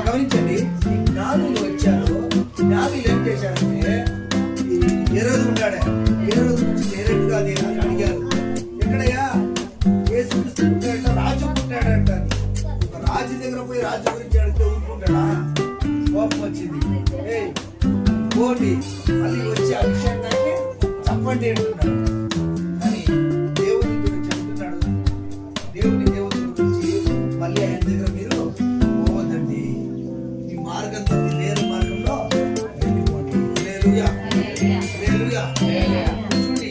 గమనించండి, ఈ జ్ఞానులు వచ్చారు. జ్ఞానులు ఏం చేశారంటే, ఏ రోజు ఉంటాడే, ఏ రోజు నుంచి డైరెక్ట్ గా అది అడిగారు, ఎక్కడయ్యా యేసుక్రీస్తు పుట్టాడంట, రాజు పుట్టాడంట. ఒక రాజు దగ్గర పోయి రాజు గురించి అడిగితే ఊరుకుంటాడా? కోపం వచ్చింది. పోటీ మళ్ళీ వచ్చి ఆ విషయాన్ని చెప్పండి అంటున్నాడు. కానీ దేవుని గురించి చెప్తున్నాడు. దేవుని గురించి మళ్ళీ ఆయన దగ్గర మీరు పోవద్దండి, ఈ మార్గంతో వేరే మార్గంలో వెళ్ళిపోండి. హల్లెలూయా, హల్లెలూయా. చూడండి,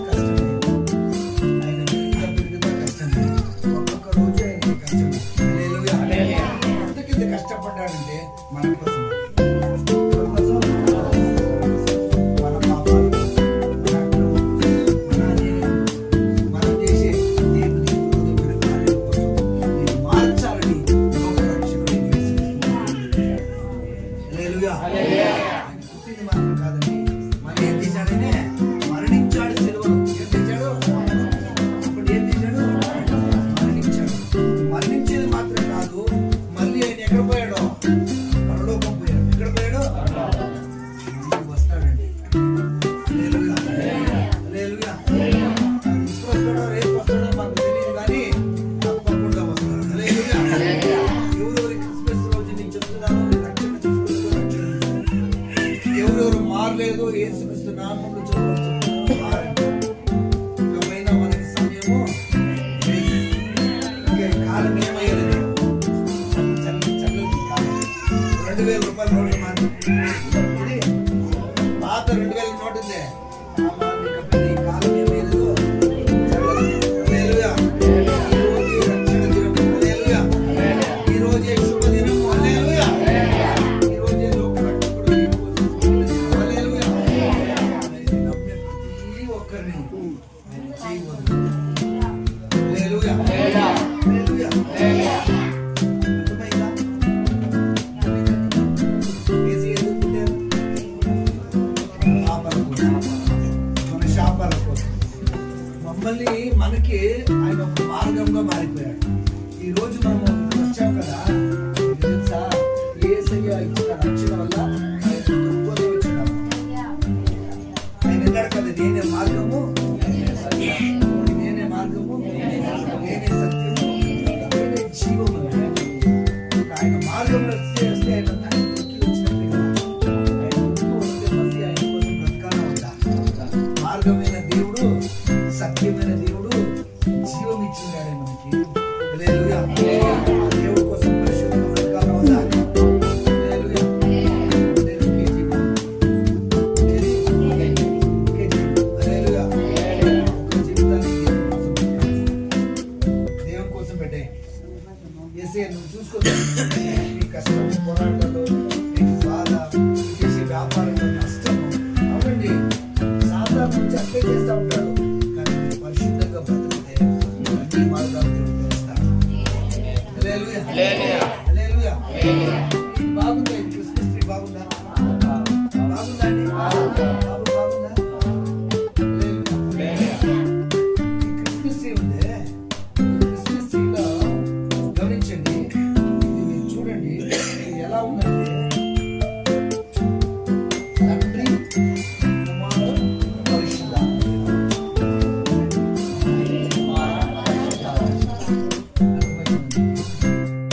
కష్టమే, ఆయన పెరుగుతా కష్టమే, ఒక్కొక్క రోజు ఆయన కష్టమే. హల్లెలూయా. ఎందుకు కష్టపడ్డాడంటే మన కోసం, పుట్టింది మాత్రం కాదండి, మరి ఏం చేశాడనే మరణించాడు సిలువలో. ఏం చేశాడు? అప్పుడు ఏం చేశాడు? మరణించాడు. మరణించేది మాత్రం కాదు, మళ్ళీ ఆయన ఎక్కడ పోయాడో, పరలోకం పోయాడు. ఎక్కడ పోయాడు? వస్తాడండి. హల్లెలూయా, హల్లెలూయా. ఇప్పుడు వస్తాడో రేపు వస్తాడో మాకు తెలియదు, కానీ తప్పకుండా వస్తాడు. హల్లెలూయా. ఎవరెవరి క్రిస్మస్ రోజు నేను చెప్తున్నాను, ఎవరెవరు మారలేదు, యేసుక్రీస్తు నామములో మారండి. ఇకపైన మనకి సమయము కాలం ఏమయ్యేది, చల్లటి కాలం. 2000 రూపాయల నోటు మాది, ఇది పాత 2000 నోటు ఉంది. ఇకపైన ఈ కాలం ఏమయ్యేది చల్లది. హల్లెలూయా. ఈ రోజే రక్షణ దినం. హల్లెలూయా. ఈ రోజే శుభదినం. హల్లెలూయా. ఈ రోజే లోకరక్షకుడు మమ్మల్ని మనకి ఆయన ఒక మార్గంగా మారిపోయాడు. ఈ రోజు మనము వచ్చాం కదా, తెలుసా, యేసయ్య ఇచ్చిన రక్షణ వల్ల ఆయన దొరుకుతూ వచ్చినాము. ఆయన అన్నాడు కదా, నేనే మార్గము, నేనే మార్గము, నేనే సత్యము, నేనే జీవము. ఆయన మార్గంలో చేస్తే ఆయన దొరికి వచ్చినట్టు కదా, ఆయన దొరికి వస్తే మళ్ళీ ఆయన కోసం బ్రతకాల ఉందా? మార్గమైన దేవుడు, సత్యమైన దేవుడు, జీవం ఇచ్చిందాడే మనకి. హల్లెలూయా. దేవుడి కోసం పరిశుద్ధంగా బ్రతకాల ఉందా? హల్లెలూయా. దేవుని కోసం పెట్టే నువ్వు చూసుకో. నీ కష్టం, పోరాటాలు, నీకు బాధ, చేసే వ్యాపారంలో నష్టము, అవునండి, సాధారణ నుంచి అట్లే చేస్తూ ఉంటాడు. కానీ మీరు పరిశుద్ధంగా బ్రతికితే అన్ని మార్గాలు తెలుస్తాడు. హల్లెలూయా, హల్లెలూయా, హల్లెలూయా.